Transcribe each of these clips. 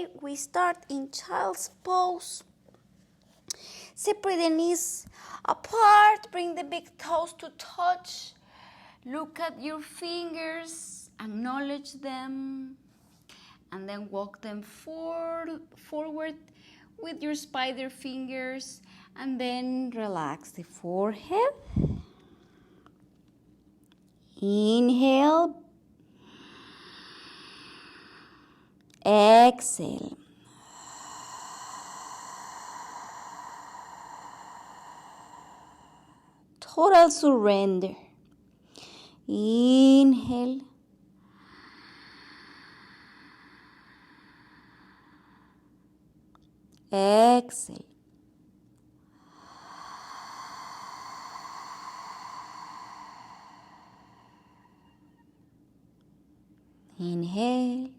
Okay, we start in child's pose. Separate the knees apart, bring the big toes to touch. Look at your fingers, acknowledge them, and then walk them forward with your spider fingers, and then relax the forehead. Inhale. Exhale. Total surrender. Inhale. Exhale. Inhale.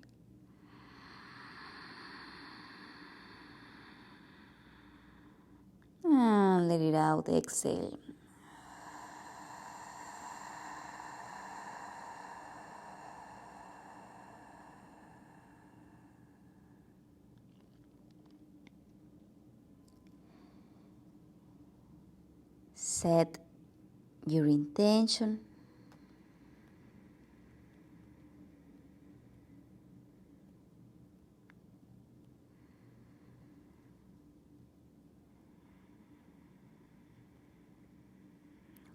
And let it out. Exhale. Set your intention.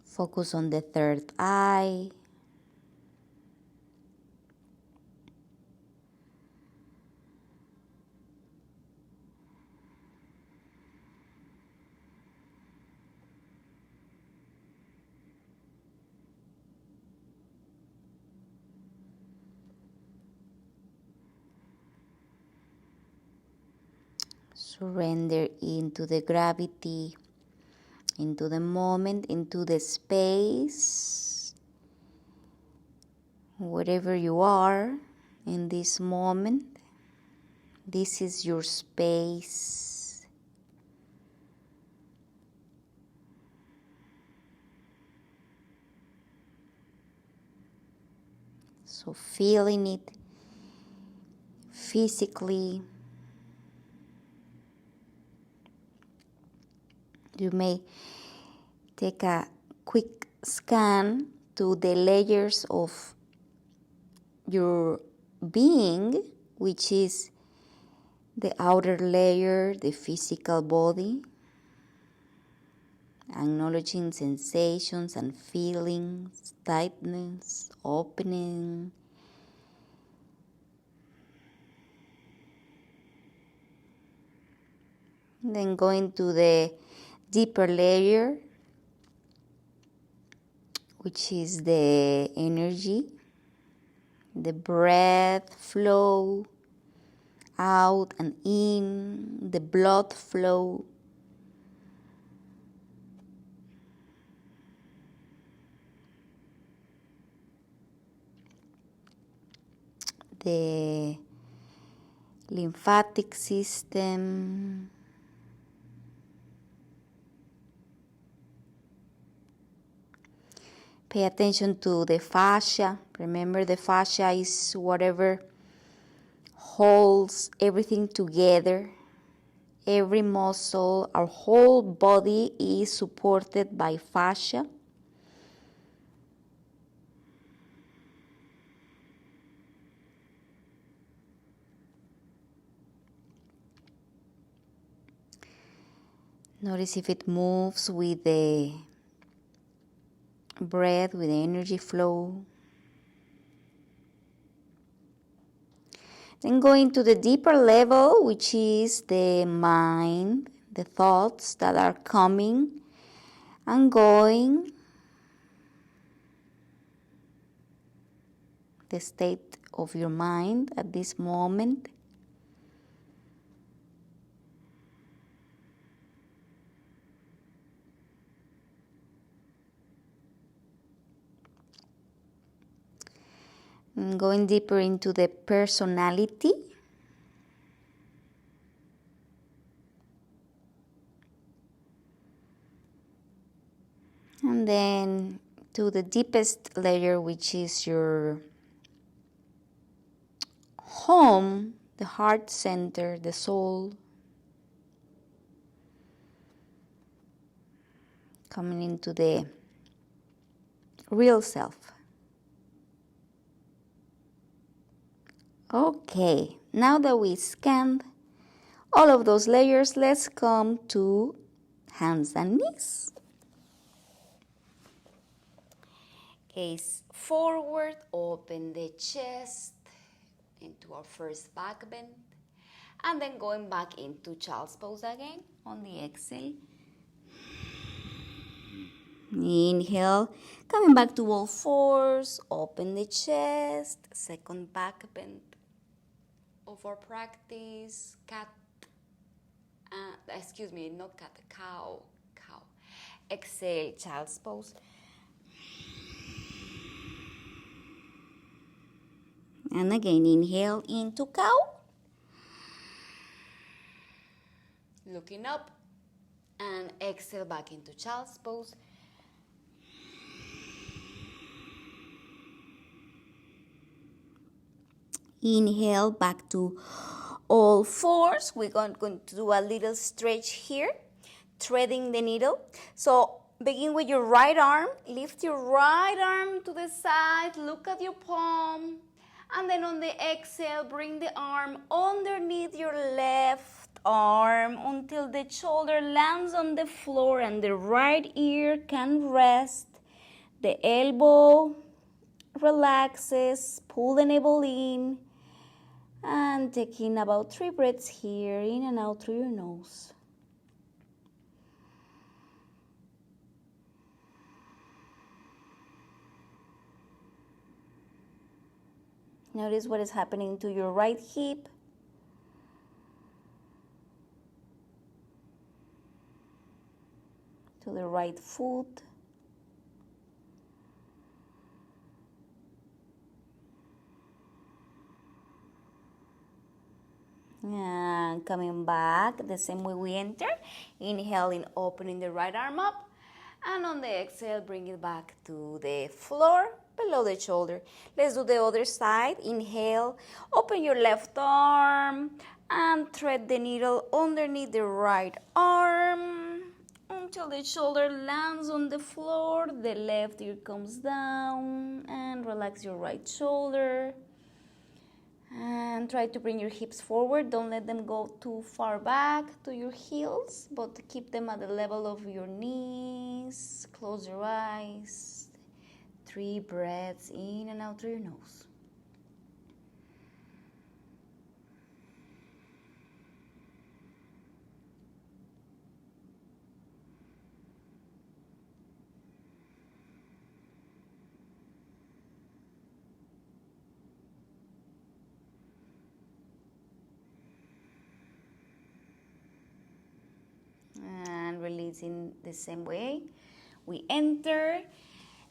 Focus on the third eye. Surrender into the gravity, into the moment, into the space. Wherever you are in this moment, this is your space. So feeling it physically. You may take a quick scan to the layers of your being, which is the outer layer, the physical body, acknowledging sensations and feelings, tightness, opening. And then going to the deeper layer, which is the energy, the breath flow out and in, the blood flow. The lymphatic system. Pay attention to the fascia. Remember, the fascia is whatever holds everything together. Every muscle, our whole body is supported by fascia. Notice if it moves with the breath, with the energy flow. Then going to the deeper level, which is the mind, the thoughts that are coming and going, the state of your mind at this moment. And going deeper into the personality. And then to the deepest layer, which is your home, the heart center, the soul. Coming into the real self. Okay, now that we scanned all of those layers, let's come to hands and knees. Gaze forward, open the chest into our first back bend. And then going back into child's pose again on the exhale. Inhale, coming back to all fours, open the chest, second back bend of our practice, cow. Exhale, child's pose. And again, inhale into cow. Looking up, and exhale back into child's pose. Inhale back to all fours. We're going to do a little stretch here, threading the needle. So begin with your right arm. Lift your right arm to the side. Look at your palm. And then on the exhale, bring the arm underneath your left arm until the shoulder lands on the floor and the right ear can rest. The elbow relaxes. Pull the navel in. And taking about 3 breaths here, in and out through your nose. Notice what is happening to your right hip. To the right foot. And coming back the same way we enter. Inhaling, opening the right arm up. And on the exhale, bring it back to the floor, below the shoulder. Let's do the other side. Inhale, open your left arm and thread the needle underneath the right arm until the shoulder lands on the floor. The left ear comes down and relax your right shoulder. And try to bring your hips forward. Don't let them go too far back to your heels, but keep them at the level of your knees. Close your eyes. 3 breaths in and out through your nose. And releasing the same way. We enter,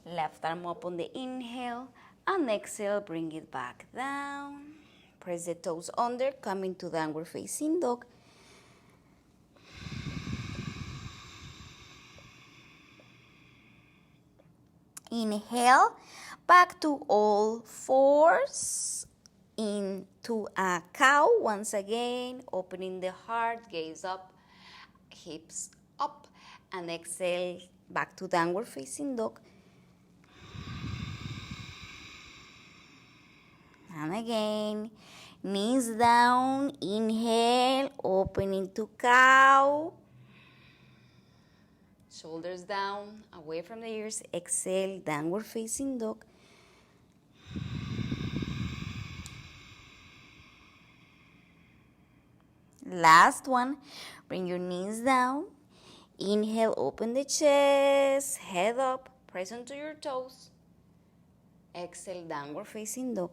left arm up on the inhale, and exhale, bring it back down. Press the toes under, coming to downward facing dog. Inhale, back to all fours, into a cow. Once again, opening the heart, gaze up. Hips up, and exhale back to downward facing dog. And again, knees down, inhale, opening to cow. Shoulders down, away from the ears, exhale, downward facing dog. Last one, bring your knees down. Inhale, open the chest, head up, press onto your toes. Exhale, downward facing dog.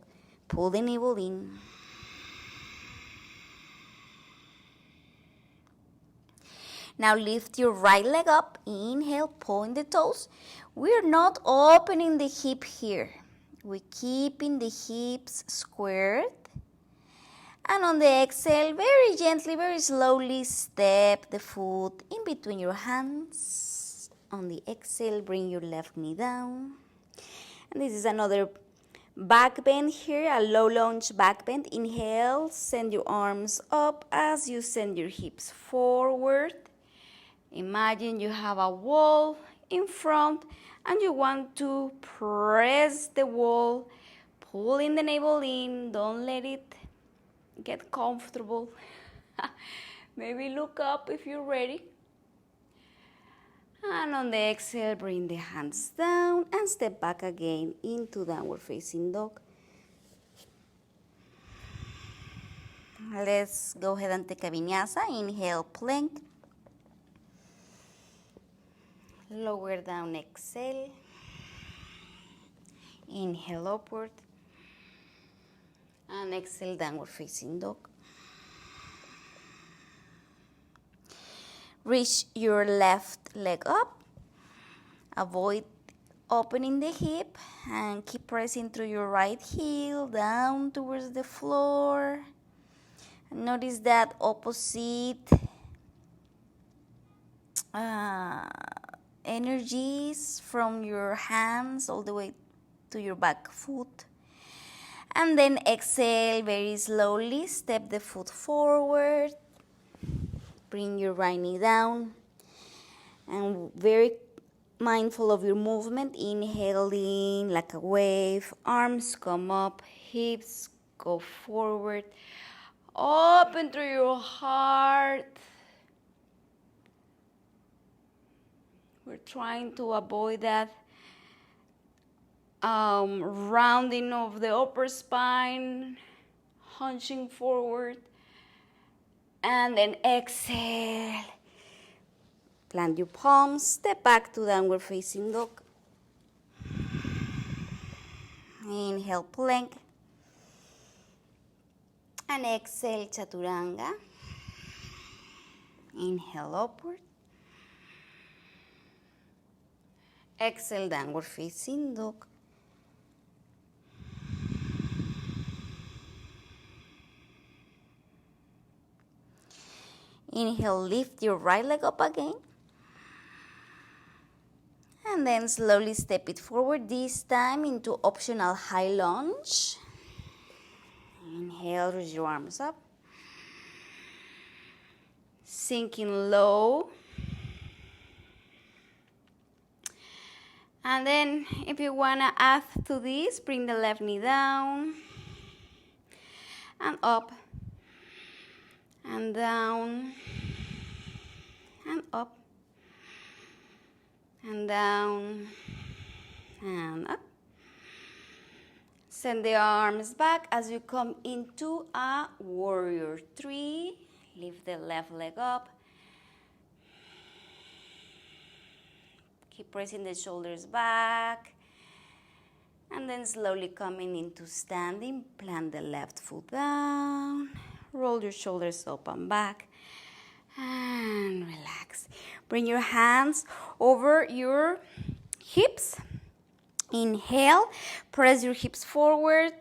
Pull the navel in. Now lift your right leg up. Inhale, point the toes. We're not opening the hip here. We're keeping the hips squared. And on the exhale, very gently, very slowly, step the foot in between your hands. On the exhale, bring your left knee down. And this is another Back bend here, a low lunge back bend. Inhale, send your arms up as you send your hips forward. Imagine you have a wall in front and you want to press the wall, pulling the navel in, don't let it get comfortable. Maybe look up if you're ready. And on the exhale, bring the hands down and step back again into downward facing dog. Let's go ahead and take a vinyasa. Inhale, plank. Lower down, exhale. Inhale, upward. And exhale, downward facing dog. Reach your left leg up. Avoid opening the hip and keep pressing through your right heel down towards the floor. Notice that opposite energies from your hands all the way to your back foot. And then exhale very slowly, step the foot forward. Bring your right knee down and very mindful of your movement. Inhaling like a wave, arms come up, hips go forward. Open through your heart. We're trying to avoid that rounding of the upper spine, hunching forward. And then exhale. Plant your palms, step back to downward facing dog. Inhale, plank. And exhale, chaturanga. Inhale, upward. Exhale, downward facing dog. Inhale, lift your right leg up again. And then slowly step it forward, this time into optional high lunge. Inhale, raise your arms up. Sinking low. And then if you want to add to this, bring the left knee down. And up. And down, and up, and down, and up. Send the arms back as you come into a warrior three. Lift the left leg up. Keep pressing the shoulders back. And then slowly coming into standing, plant the left foot down. Roll your shoulders up and back and relax. Bring your hands over your hips. Inhale, press your hips forward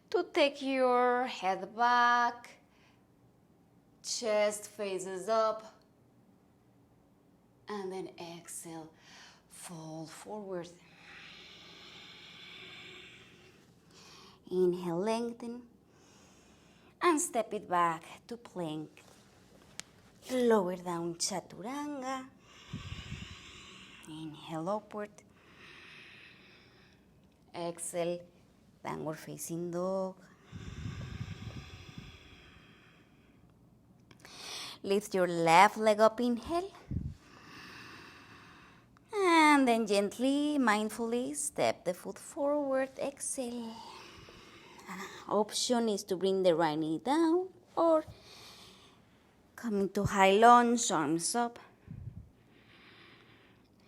to take your head back. Chest faces up. And then exhale, fold forward. Inhale, lengthen. And step it back to plank. Lower down, chaturanga. Inhale, upward. Exhale, downward facing dog. Lift your left leg up, inhale. And then gently, mindfully, step the foot forward, exhale. Option is to bring the right knee down or come into high lunge, arms up.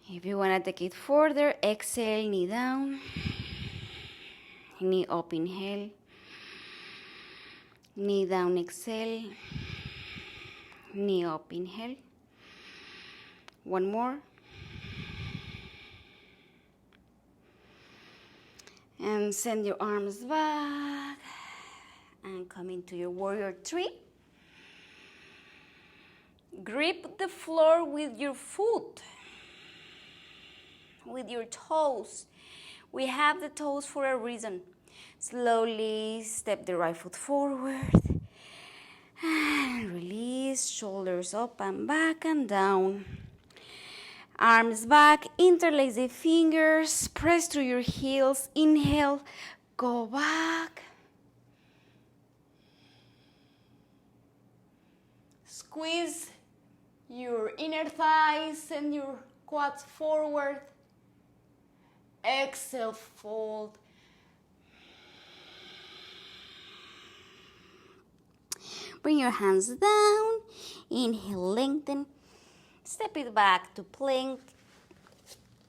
If you want to take it further, exhale, knee down, knee up, inhale, knee down, exhale, knee up, inhale. One more. And send your arms back and come into your warrior three. Grip the floor with your foot, with your toes. We have the toes for a reason. Slowly step the right foot forward. And release, shoulders up and back and down. Arms back, interlace the fingers, press through your heels. Inhale, go back. Squeeze your inner thighs, send your quads forward. Exhale, fold. Bring your hands down. Inhale, lengthen. Step it back to plank.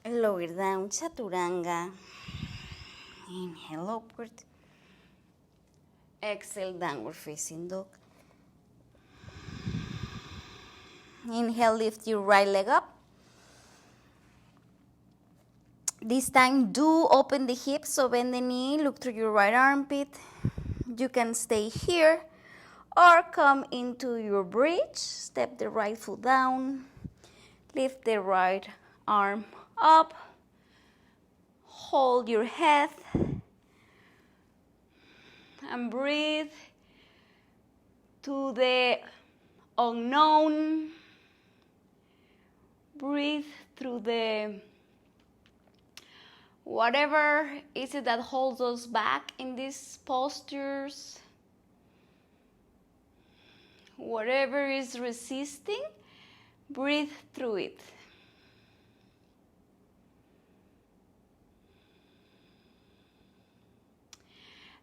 Lower down, chaturanga. Inhale, upward. Exhale, downward facing dog. Inhale, lift your right leg up. This time, do open the hips, so bend the knee, look through your right armpit. You can stay here or come into your bridge. Step the right foot down. Lift the right arm up. Hold your head. And breathe to the unknown. Breathe through the whatever is it that holds us back in these postures. Whatever is resisting, breathe through it.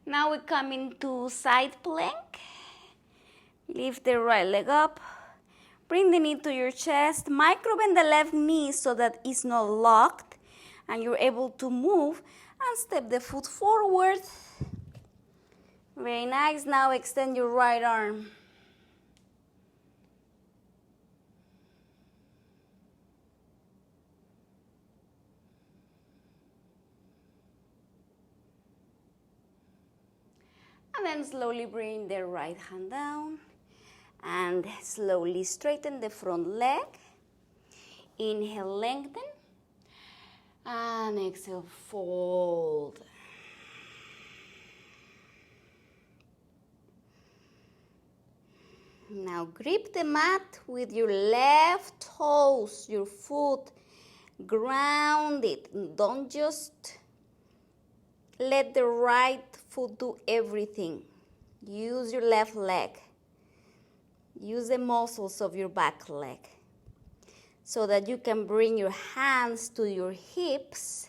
Now we come into side plank. Lift the right leg up. Bring the knee to your chest. Micro bend the left knee so that it's not locked and you're able to move, and step the foot forward. Very nice. Now extend your right arm. And then slowly bring the right hand down and slowly straighten the front leg. Inhale, lengthen. And exhale, fold. Now grip the mat with your left toes, your foot. Ground it. Don't just let the right foot do everything. Use your left leg. Use the muscles of your back leg so that you can bring your hands to your hips.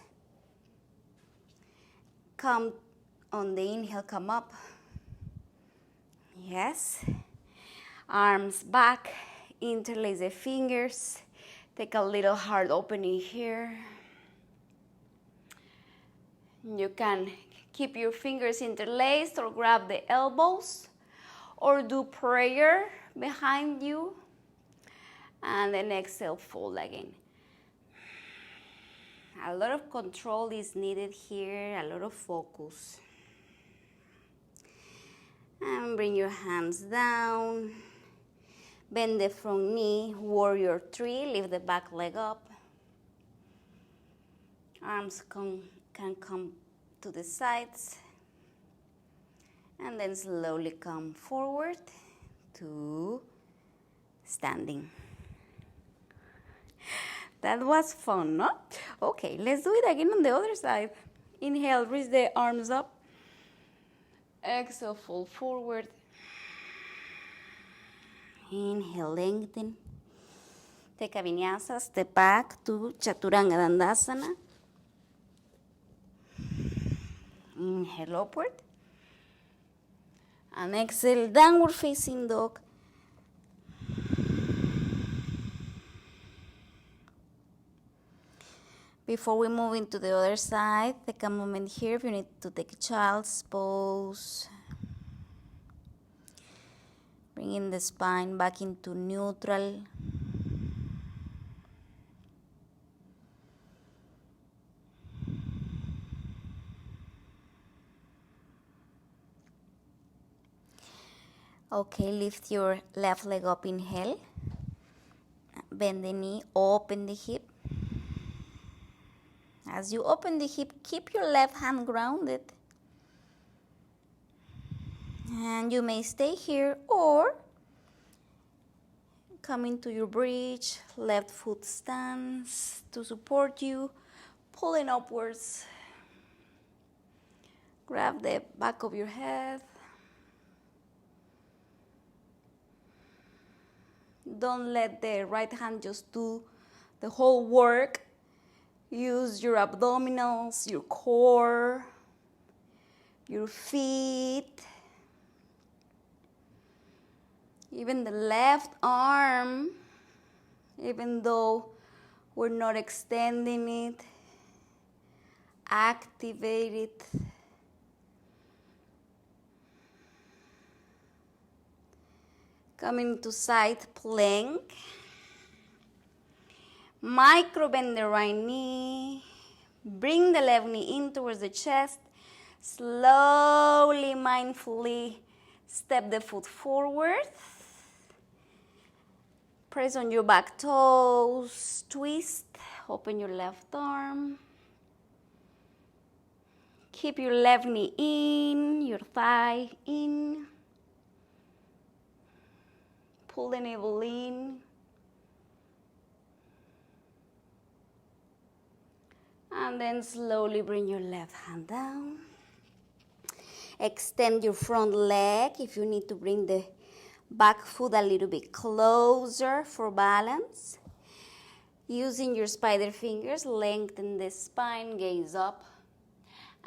Come on the inhale, come up. Yes. Arms back, interlace the fingers. Take a little heart opening here. You can keep your fingers interlaced or grab the elbows or do prayer behind you. And then exhale, fold again. A lot of control is needed here, a lot of focus. And bring your hands down. Bend the front knee, warrior three, lift the back leg up. Arms can come to the sides. And then slowly come forward to standing. That was fun, no? Okay, let's do it again on the other side. Inhale, reach the arms up. Exhale, fold forward. Inhale, lengthen. Take a vinyasa, step back to Chaturanga Dandasana. Inhale, upward. And exhale, downward facing dog. Before we move into the other side, take a moment here if you need to take a child's pose. Bringing the spine back into neutral. Okay, lift your left leg up, inhale. Bend the knee, open the hip. As you open the hip, keep your left hand grounded. And you may stay here or come into your bridge, left foot stance to support you, pulling upwards. Grab the back of your head. Don't let the right hand just do the whole work. Use your abdominals, your core, your feet. Even the left arm, even though we're not extending it, activate it. Coming to side plank. Micro bend the right knee. Bring the left knee in towards the chest. Slowly, mindfully step the foot forward. Press on your back toes. Twist. Open your left arm. Keep your left knee in, your thigh in. Pull the navel in. And then slowly bring your left hand down. Extend your front leg if you need to bring the back foot a little bit closer for balance. Using your spider fingers, lengthen the spine, gaze up.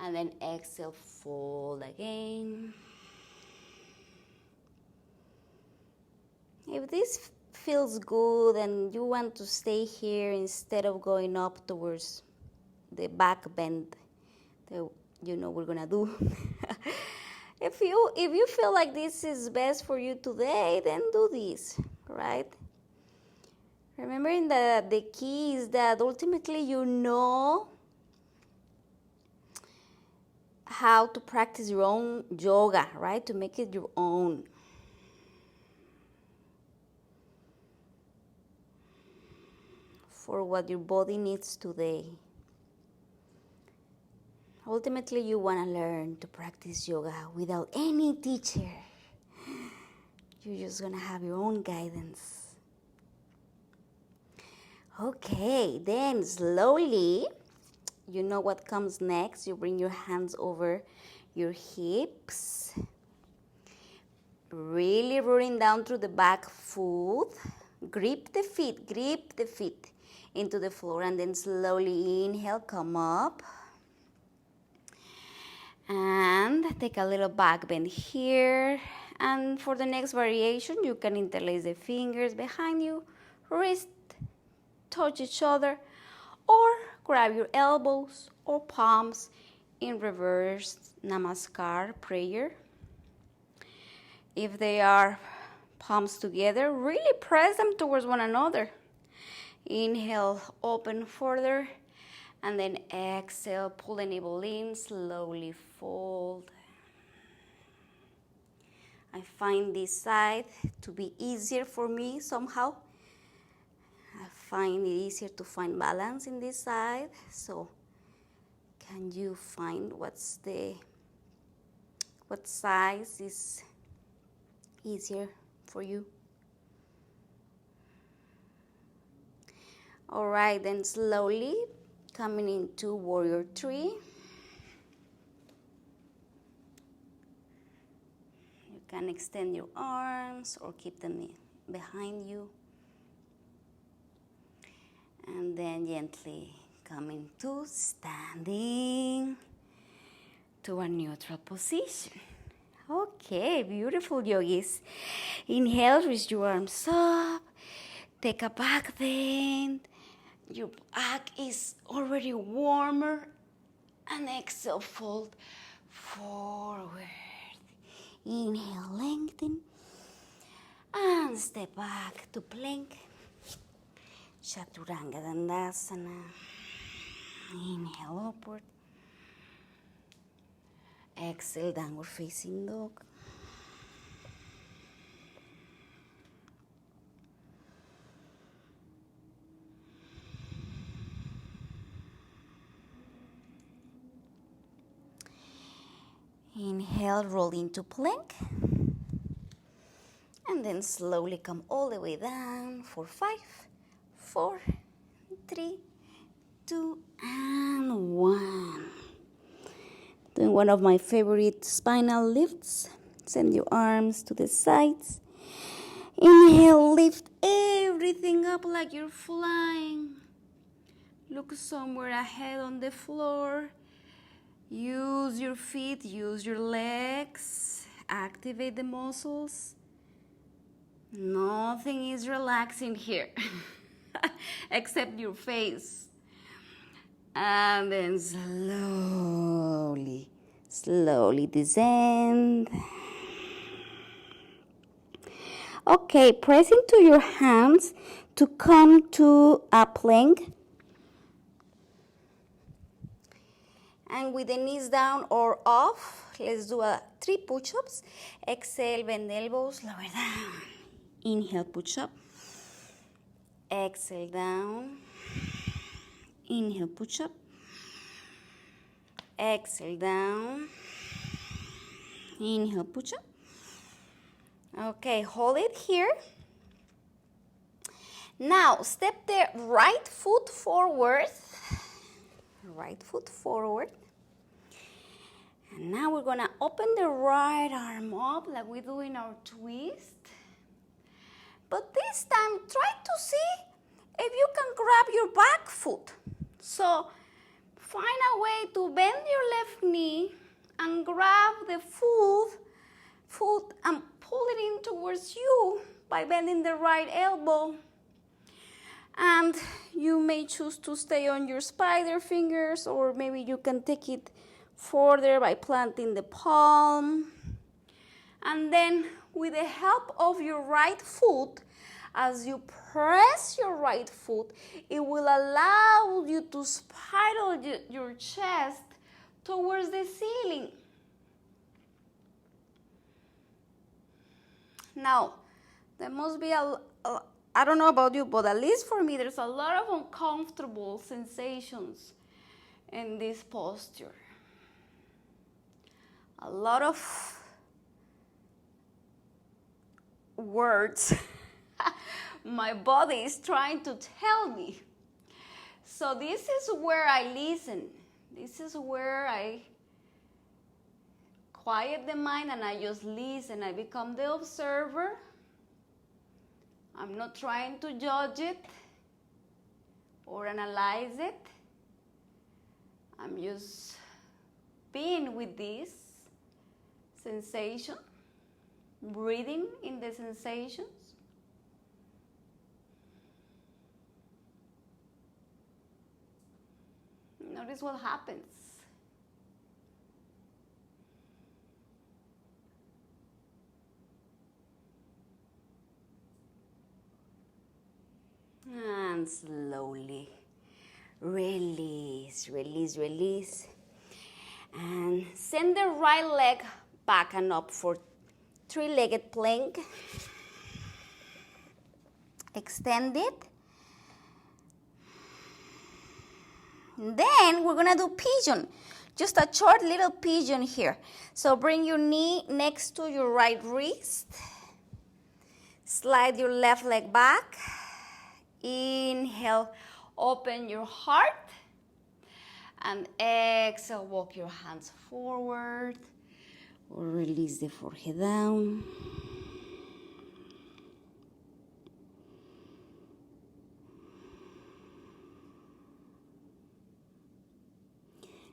And then exhale, fold again. If this feels good and you want to stay here instead of going up towards the back bend that we're gonna do. If you feel like this is best for you today, then do this, right? Remembering that the key is that ultimately you know how to practice your own yoga, right? To make it your own. For what your body needs today. Ultimately, you want to learn to practice yoga without any teacher. You're just going to have your own guidance. Okay, then slowly, you know what comes next. You bring your hands over your hips. Really rooting down through the back foot. Grip the feet into the floor, and then slowly inhale, come up. And take a little back bend here. And for the next variation, you can interlace the fingers behind you, wrist touch each other, or grab your elbows or palms in reverse Namaskar prayer. If they are palms together, really press them towards one another. Inhale, open further. And then exhale, pull the navel in, slowly fold. I find this side to be easier for me somehow. I find it easier to find balance in this side. So can you find what size is easier for you? All right, then slowly coming into warrior 3. You can extend your arms or keep them behind you. And then gently coming to standing to a neutral position. Okay, beautiful yogis. Inhale, reach your arms up. Take a back bend. Your back is already warmer. And exhale, fold forward. Inhale, lengthen. And step back to plank. Chaturanga Dandasana. Inhale, upward. Exhale, downward facing dog. Inhale, roll into plank. And then slowly come all the way down for 5, 4, 3, 2, and 1. Doing one of my favorite spinal lifts. Send your arms to the sides. Inhale, lift everything up like you're flying. Look somewhere ahead on the floor. Use your feet, use your legs. Activate the muscles. Nothing is relaxing here except your face. And then slowly descend. Okay, press into your hands to come to a plank. And with the knees down or off, let's do 3 push-ups. Exhale, bend elbows, lower down. Inhale, push-up. Exhale, down. Inhale, push-up. Exhale, down. Inhale, push-up. Okay, hold it here. Now, step the right foot forward. Right foot forward. And now we're going to open the right arm up like we do in our twist. But this time, try to see if you can grab your back foot. So, find a way to bend your left knee and grab the foot and pull it in towards you by bending the right elbow. And you may choose to stay on your spider fingers, or maybe you can take it further by planting the palm. And then with the help of your right foot, as you press your right foot, it will allow you to spiral your chest towards the ceiling. Now, there must be I don't know about you, but at least for me, there's a lot of uncomfortable sensations in this posture. A lot of words my body is trying to tell me. So this is where I listen. This is where I quiet the mind and I just listen. I become the observer. I'm not trying to judge it or analyze it. I'm just being with this sensation, breathing in the sensations. Notice what happens. And slowly release, release, release. And send the right leg back and up for 3-legged plank. Extend it. Then we're gonna do pigeon. Just a short little pigeon here. So bring your knee next to your right wrist. Slide your left leg back. Inhale, open your heart. And exhale, walk your hands forward. Or release the forehead down.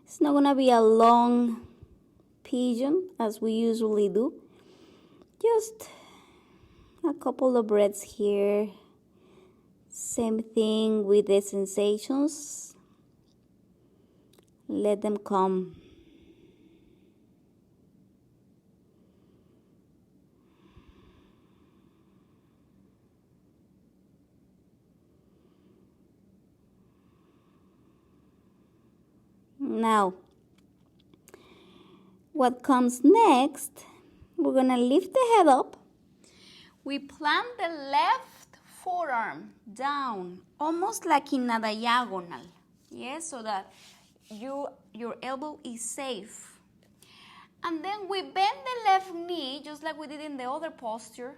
It's not gonna be a long pigeon as we usually do. Just a couple of breaths here. Same thing with the sensations. Let them come. Now, what comes next, we're gonna lift the head up. We plant the left forearm down, almost like in a diagonal. Yes, so that your elbow is safe. And then we bend the left knee, just like we did in the other posture,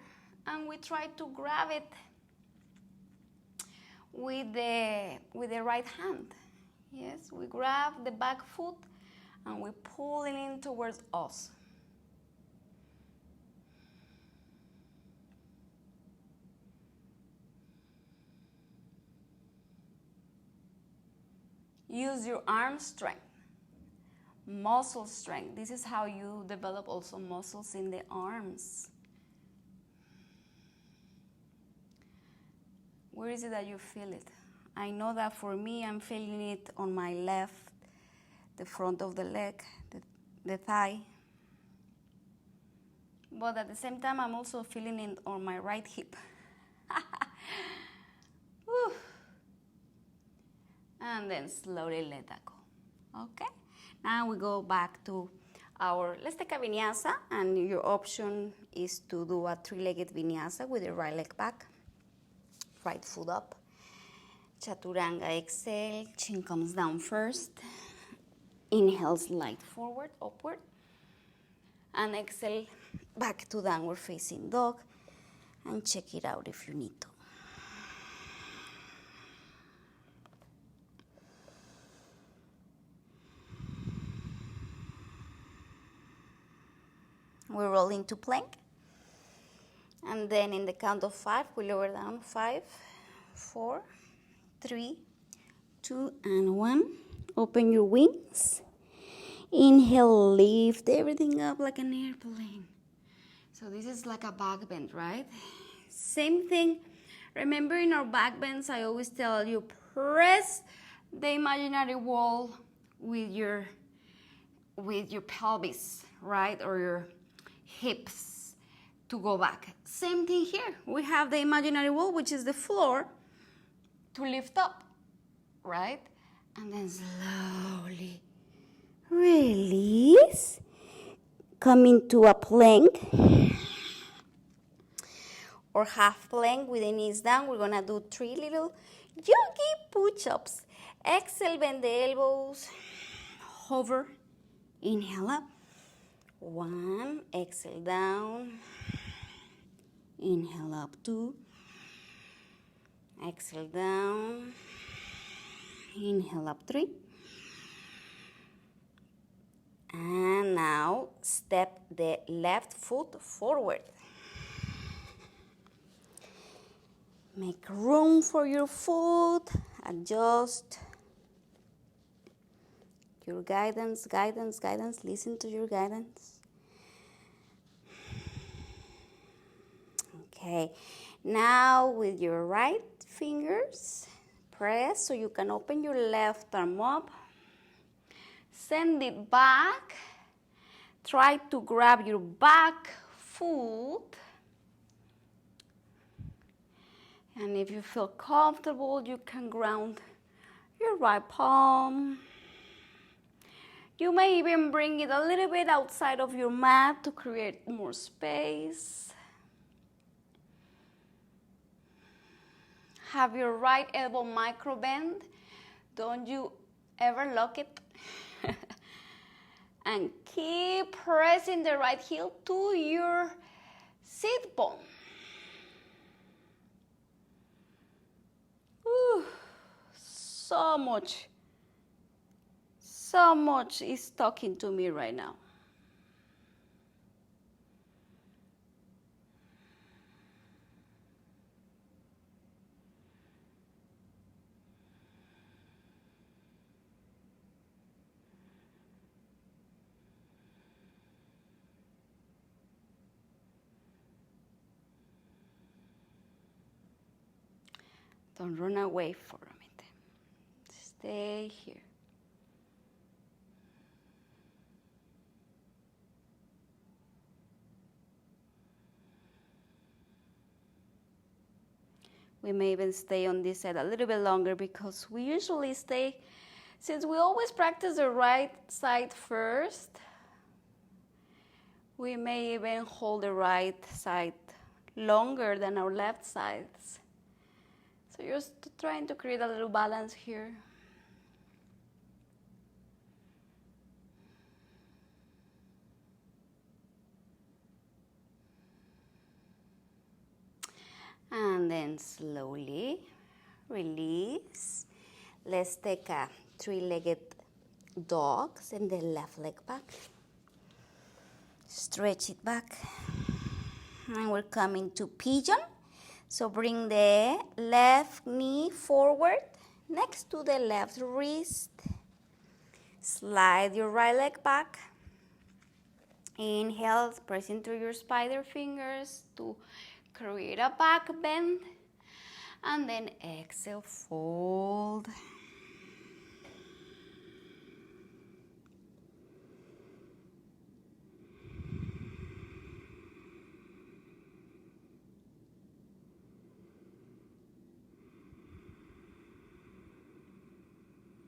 and we try to grab it with the right hand. Yes, we grab the back foot and we pull it in towards us. Use your arm strength, muscle strength. This is how you develop also muscles in the arms. Where is it that you feel it? I know that for me, I'm feeling it on my left, the front of the leg, the thigh. But at the same time, I'm also feeling it on my right hip. And then slowly let that go. Okay? Now we go back to our, let's take a vinyasa, and your option is to do a three-legged vinyasa with the right leg back, right foot up. Chaturanga, exhale, chin comes down first. Inhale, slide forward, upward. And exhale, back to downward facing dog. And check it out if you need to. We roll into plank. And then in the count of 5, we lower down. 5, 4, 3, 2, and 1. Open your wings. Inhale, lift everything up like an airplane. So this is like a back bend, right? Same thing. Remember in our back bends, I always tell you, press the imaginary wall with your pelvis, right? Or your hips to go back. Same thing here. We have the imaginary wall, which is the floor, to lift up, right? And then slowly release. Come into a plank or half plank with the knees down. We're gonna do 3 little yogi push-ups. Exhale, bend the elbows, hover, inhale up. 1, exhale down, inhale up 2, exhale down, inhale up 3, and now step the left foot forward. Make room for your foot, adjust. Your guidance, listen to your guidance. Okay, now with your right fingers, press so you can open your left arm up. Send it back. Try to grab your back foot. And if you feel comfortable, you can ground your right palm. You may even bring it a little bit outside of your mat to create more space. Have your right elbow micro bend. Don't you ever lock it. And keep pressing the right heel to your sit bone. Ooh, so much is talking to me right now. Don't run away from it. Stay here. We may even stay on this side a little bit longer because we usually stay, since we always practice the right side first, we may even hold the right side longer than our left sides. So you're trying to create a little balance here. then slowly release. Let's take a three-legged dog. Send the left leg back. Stretch it back. And we're coming to pigeon. So bring the left knee forward next to the left wrist. Slide your right leg back. Inhale, press into your spider fingers to create a back bend. And then exhale, fold.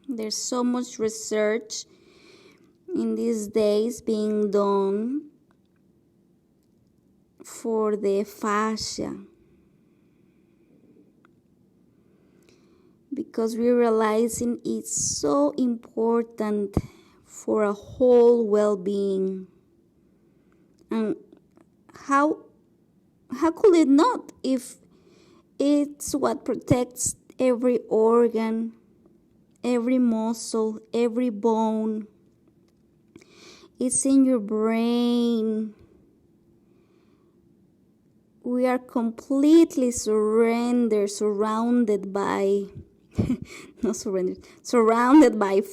There's so much research in these days being done for the fascia, because we're realizing it's so important for a whole well-being. And how could it not, if it's what protects every organ, every muscle, every bone? It's in your brain. We are completely surrounded by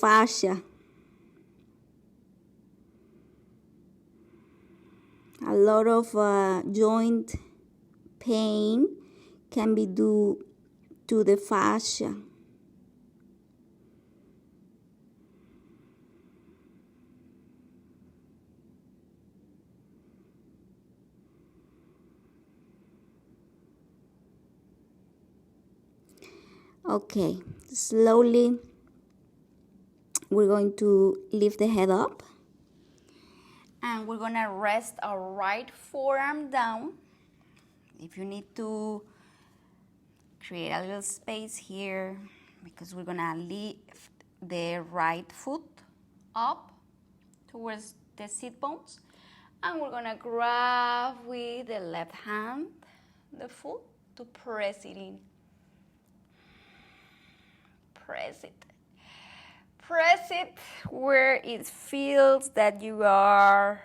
fascia. A lot of joint pain can be due to the fascia. Okay, slowly we're going to lift the head up. And we're going to rest our right forearm down. If you need to create a little space here, because we're going to lift the right foot up towards the sit bones. And we're going to grab with the left hand the foot to press it in. Press it. Press it where it feels that you are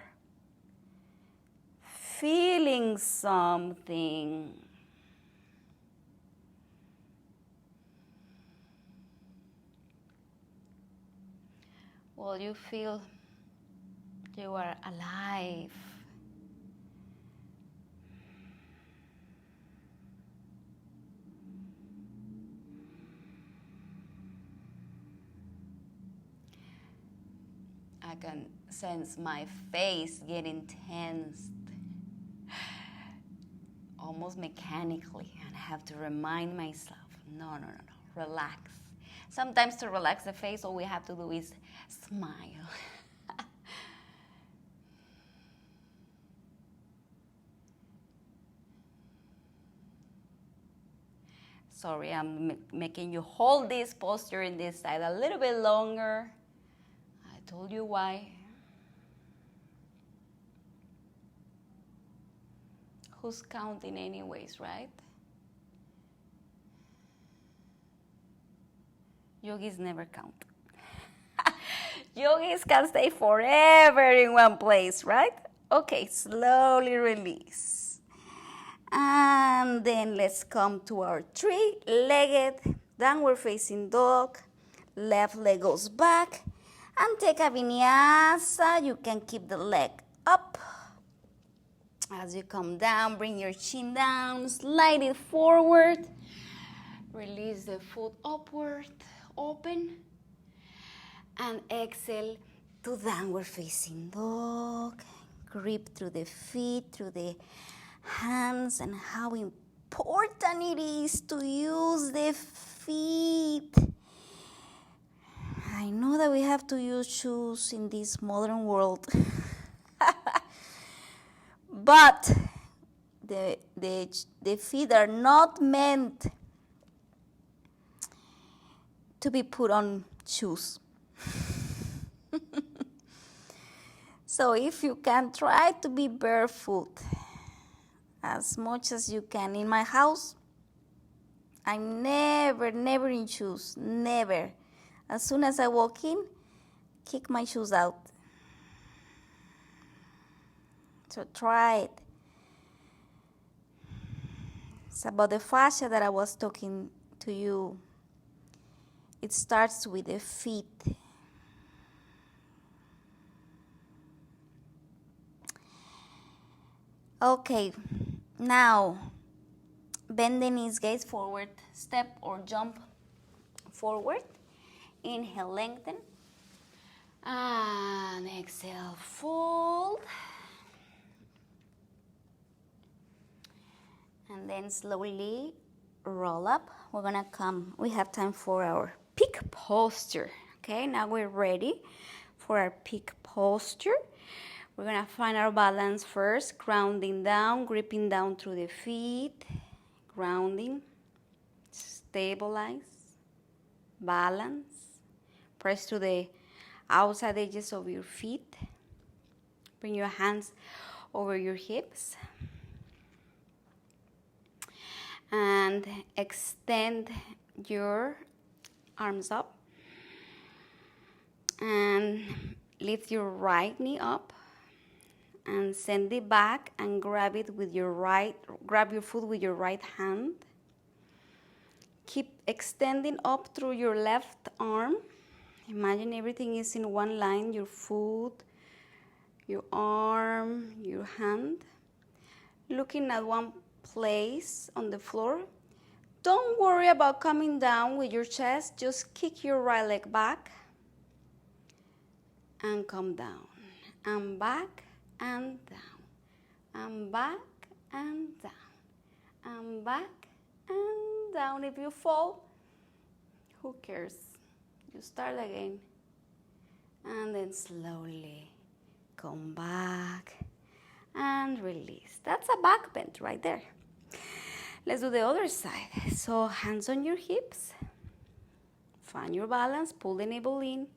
feeling something. Well, you feel you are alive. I can sense my face getting tensed, almost mechanically, and I have to remind myself, no, relax. Sometimes to relax the face, all we have to do is smile. Sorry, I'm making you hold this posture in this side a little bit longer. I told you why. Who's counting anyways, right? Yogis never count. Yogis can stay forever in one place, right? Okay, slowly release. And then let's come to our three-legged downward facing dog. Left leg goes back. And take a vinyasa. You can keep the leg up. As you come down, bring your chin down, slide it forward. Release the foot upward, open. And exhale to downward facing dog. Grip through the feet, through the hands, and how important it is to use the feet. I know that we have to use shoes in this modern world. But the feet are not meant to be put on shoes. So if you can, try to be barefoot as much as you can. In my house, I'm never in shoes, never. As soon as I walk in, kick my shoes out. So try it. It's about the fascia that I was talking to you. It starts with the feet. Okay, now bend the knees, gaze forward, step or jump forward. Inhale, lengthen. And exhale, fold. And then slowly roll up. We're gonna come, we have time for our peak posture. Okay, now we're ready for our peak posture. We're gonna find our balance first, grounding down, gripping down through the feet, grounding, stabilize, balance, press to the outside edges of your feet. Bring your hands over your hips. And extend your arms up. And lift your right knee up. And send it back and grab it with your grab your foot with your right hand. Keep extending up through your left arm. Imagine everything is in one line, your foot, your arm, your hand. Looking at one place on the floor. Don't worry about coming down with your chest. Just kick your right leg back and come down. And back and down. And back and down. And back and down. If you fall, who cares? You start again. And then slowly come back and release. That's a back bend right there. Let's do the other side. So hands on your hips. Find your balance. Pull the navel in.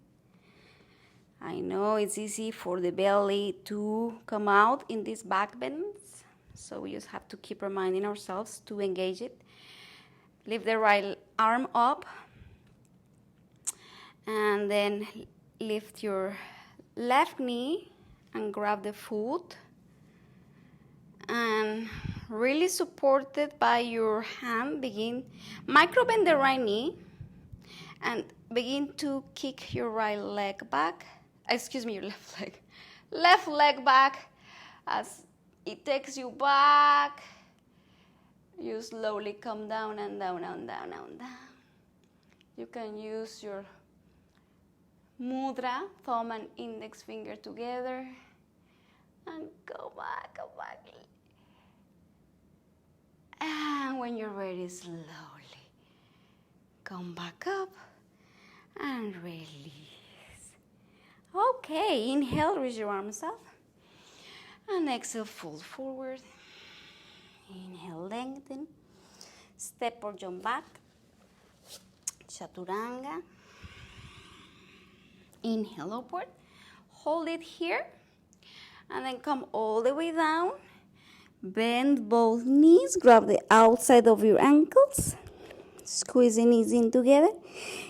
I know it's easy for the belly to come out in these back bends. So we just have to keep reminding ourselves to engage it. Lift the right arm up. And then lift your left knee and grab the foot. And really supported by your hand, begin micro bend the right knee and begin to kick your right leg back. Your left leg. Left leg back as it takes you back. You slowly come down and down and down and down. You can use your mudra, thumb and index finger together. And go back, go back. And when you're ready, slowly come back up and release. Okay, inhale, reach your arms up. And exhale, fold forward. Inhale, lengthen. Step or jump back. Chaturanga. Inhale, upward. Hold it here. And then come all the way down. Bend both knees. Grab the outside of your ankles. Squeeze the knees in together.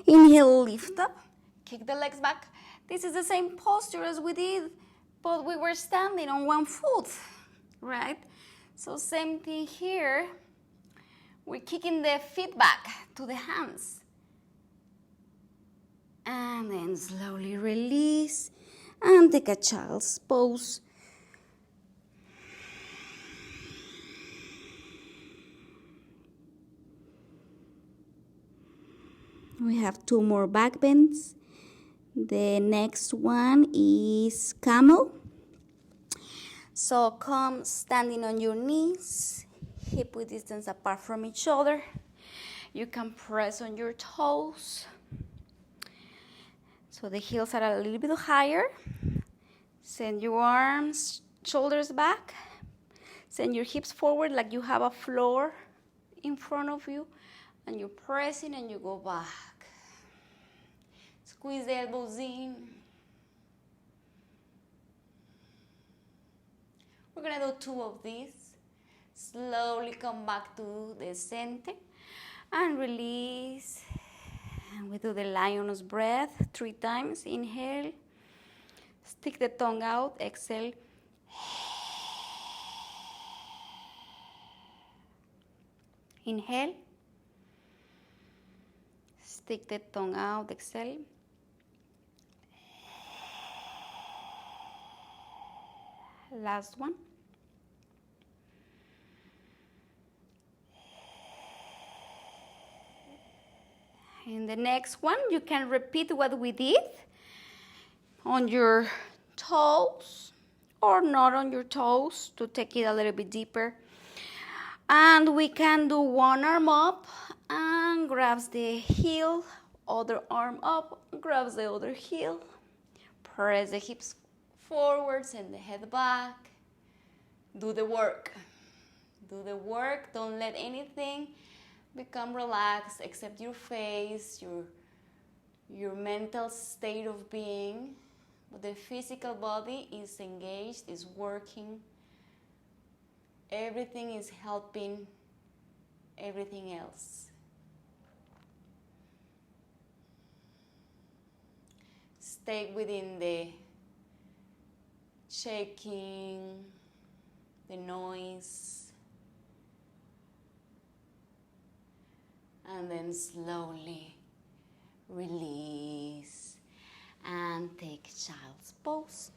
Inhale, lift up. Kick the legs back. This is the same posture as we did, but we were standing on one foot, right? So same thing here. We're kicking the feet back to the hands. And then slowly release and take a child's pose. We have 2 more back bends. The next one is camel. So come standing on your knees, hip width distance apart from each other. You can press on your toes. So the heels are a little bit higher. Send your arms, shoulders back. Send your hips forward like you have a floor in front of you. And you're pressing and you go back. Squeeze the elbows in. We're going to do 2 of these. Slowly come back to the center. And release. And we do the lion's breath 3 times. Inhale. Stick the tongue out. Exhale. Inhale. Stick the tongue out. Exhale. Last one. In the next one, you can repeat what we did on your toes or not on your toes to take it a little bit deeper. And we can do one arm up and grabs the heel, other arm up, grabs the other heel. Press the hips forwards and the head back. Do the work. Do the work. Don't let anything become relaxed except your face, your mental state of being. But the physical body is engaged, is working. Everything is helping everything else. Stay within the shaking, the noise. And then slowly release and take child's pose.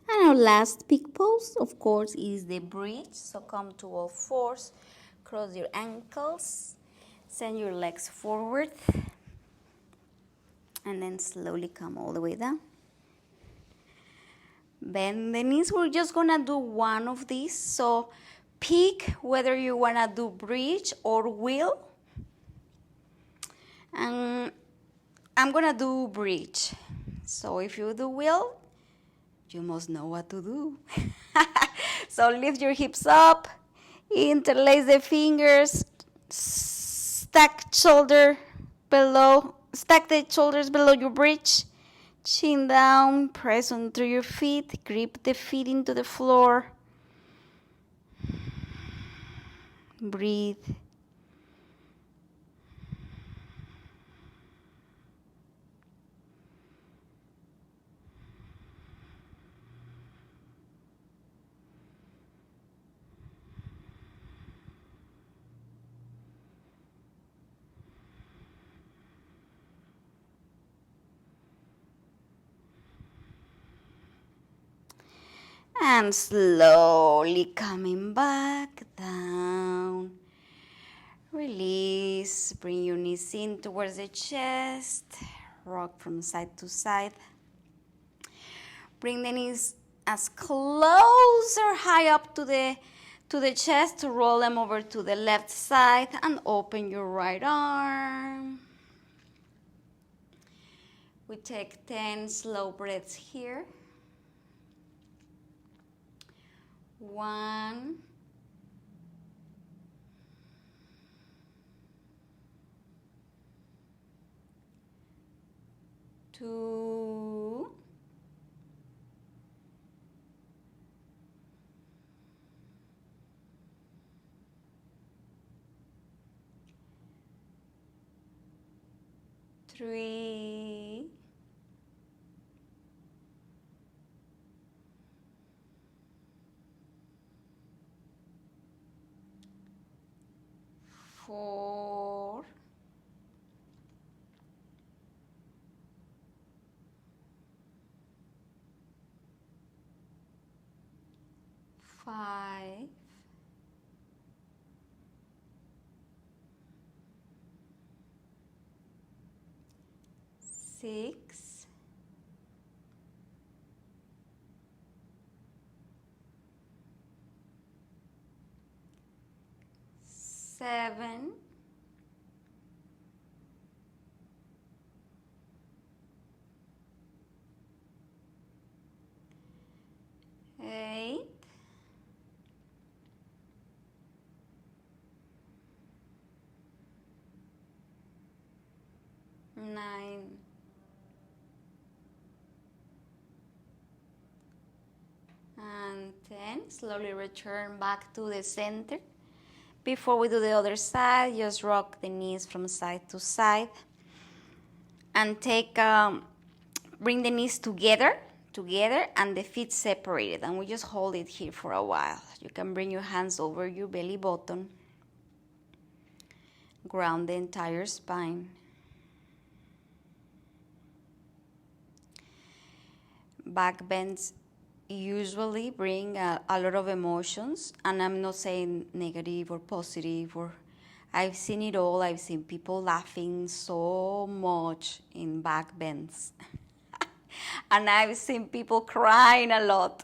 And our last big pose, of course, is the bridge. So come to all fours, cross your ankles, send your legs forward. And then slowly come all the way down. Bend the knees. We're just gonna do one of these. So pick whether you wanna do bridge or wheel. And I'm gonna do bridge. So if you do wheel, you must know what to do. So lift your hips up, interlace the fingers, stack the shoulders below your bridge, chin down, press onto your feet, grip the feet into the floor. Breathe. And slowly coming back down. Release. Bring your knees in towards the chest. Rock from side to side. Bring the knees as close or high up to the chest to roll them over to the left side and open your right arm. We take 10 slow breaths here. 1, 2, 3, 4, 5, 6, 7, 8, 9, Slowly return back to the center. Before we do the other side, just rock the knees from side to side. And bring the knees together, and the feet separated. And we just hold it here for a while. You can bring your hands over your belly button. Ground the entire spine. Back bends usually bring a lot of emotions, and I'm not saying negative or positive, or I've seen it all. I've seen people laughing so much in back bends. And I've seen people crying a lot.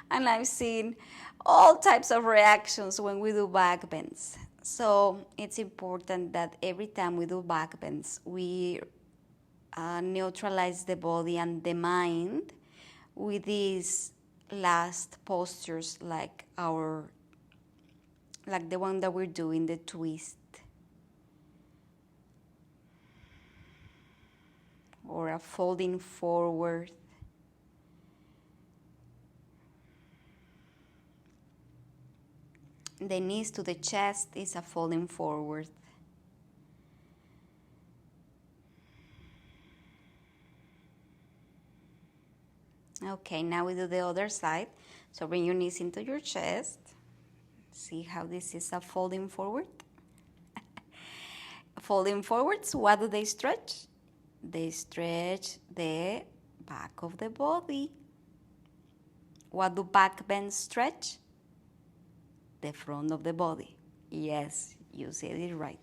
And I've seen all types of reactions when we do back bends. So it's important that every time we do back bends, we neutralize the body and the mind with these last postures, like the one that we're doing, the twist, or a folding forward. The knees to the chest is a folding forward. Okay, now we do the other side. So bring your knees into your chest. See how this is a folding forward? Folding forwards, what do they stretch? They stretch the back of the body. What do back bends stretch? The front of the body. Yes, you said it right.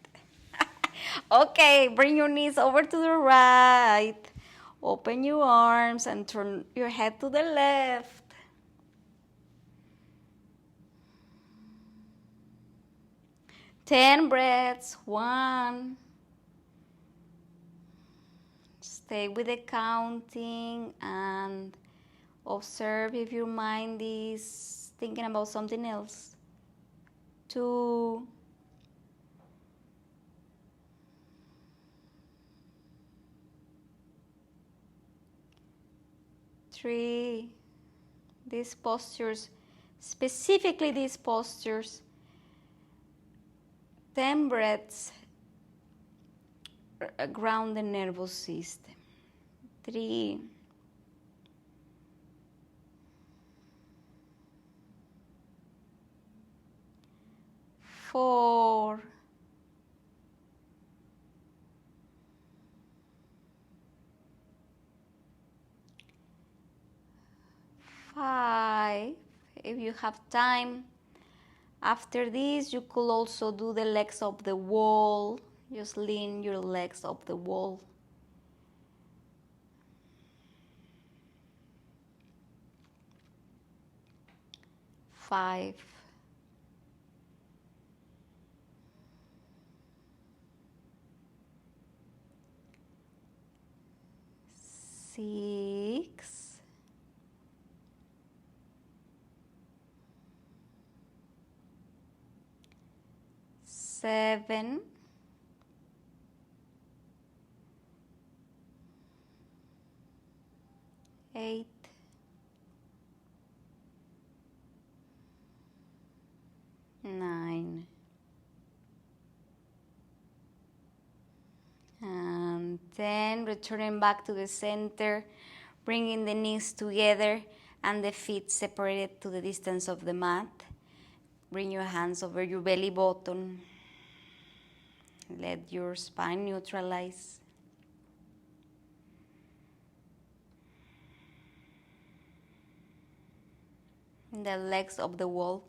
Okay, bring your knees over to the right. Open your arms and turn your head to the left. 10 breaths. 1. Stay with the counting and observe if your mind is thinking about something else. 2. 3. These postures, specifically these postures, 10 breaths, ground the nervous system. 3. 4. 5. If you have time, after this, you could also do the legs up the wall. Just lean your legs up the wall. 5. 6. 7. 8. 9. And 10. Returning back to the center, bringing the knees together and the feet separated to the distance of the mat. Bring your hands over your belly button. Let your spine neutralize. The legs of the wall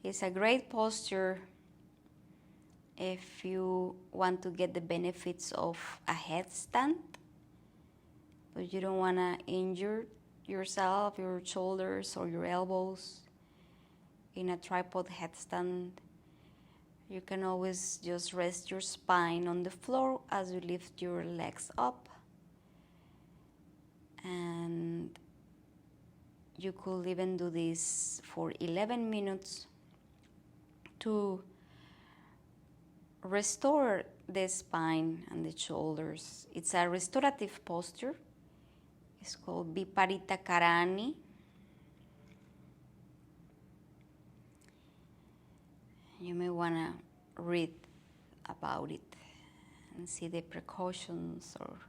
is a great posture if you want to get the benefits of a headstand, but you don't want to injure yourself, your shoulders or your elbows in a tripod headstand. You can always just rest your spine on the floor as you lift your legs up. And you could even do this for 11 minutes to restore the spine and the shoulders. It's a restorative posture. It's called Viparita Karani. You may want to read about it and see the precautions or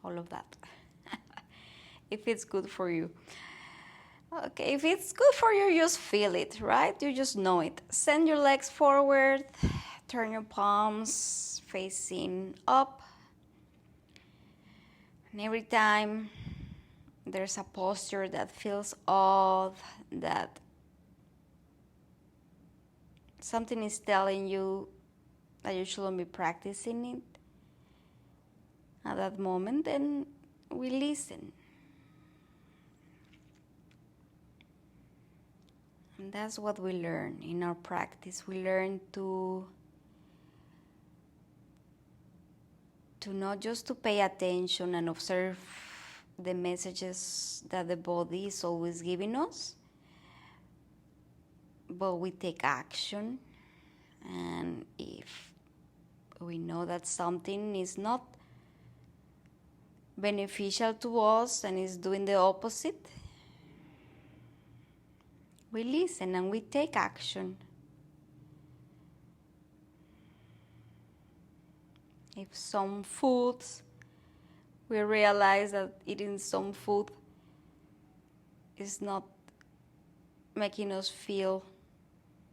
all of that. If it's good for you. Okay, if it's good for you, just feel it, right? You just know it. Send your legs forward, turn your palms facing up. And every time there's a posture that feels odd, that something is telling you that you shouldn't be practicing it at that moment, then we listen. And that's what we learn in our practice. We learn to not just to pay attention and observe the messages that the body is always giving us, but we take action. And if we know that something is not beneficial to us and is doing the opposite, we listen and we take action. If some foods, we realize that eating some food is not making us feel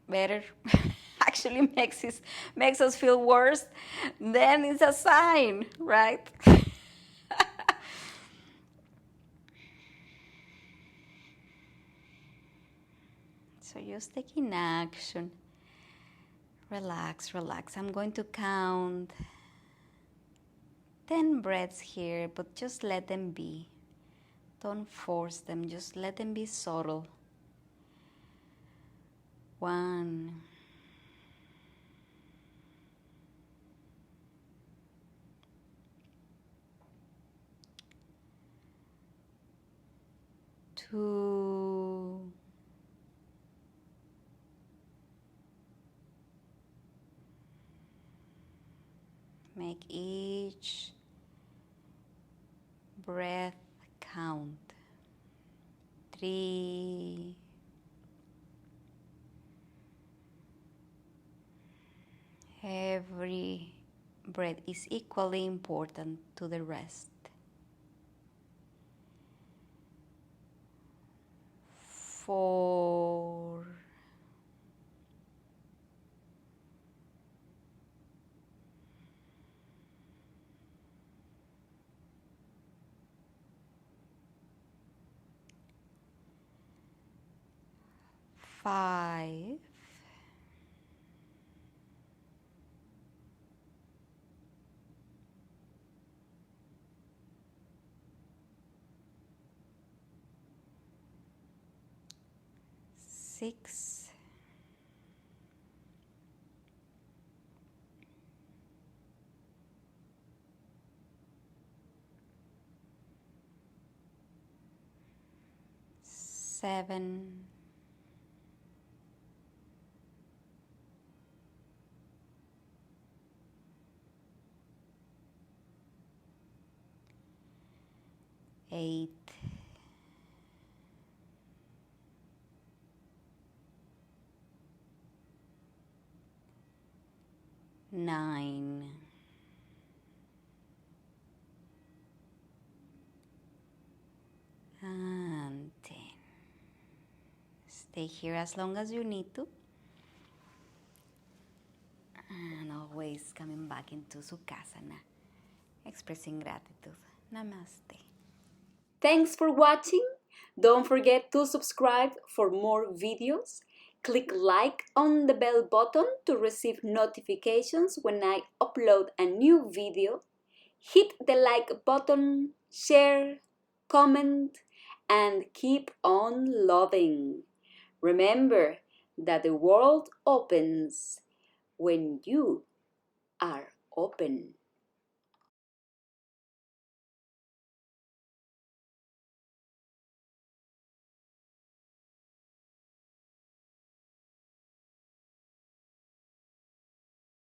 better, actually makes us feel worse, then it's a sign, right? So just taking action. Relax, relax. I'm going to count 10 breaths here, but just let them be. Don't force them, just let them be subtle. 1, 2, 3. Make each breath count. 3. Every breath is equally important to the rest. 4. 5. 6. 7. 8. 9. And 10. Stay here as long as you need to. And always coming back into Sukhasana, expressing gratitude. Namaste. Thanks for watching. Don't forget to subscribe for more videos. Click like on the bell button to receive notifications when I upload a new video. Hit the like button, share, comment, and keep on loving. Remember that the world opens when you are open.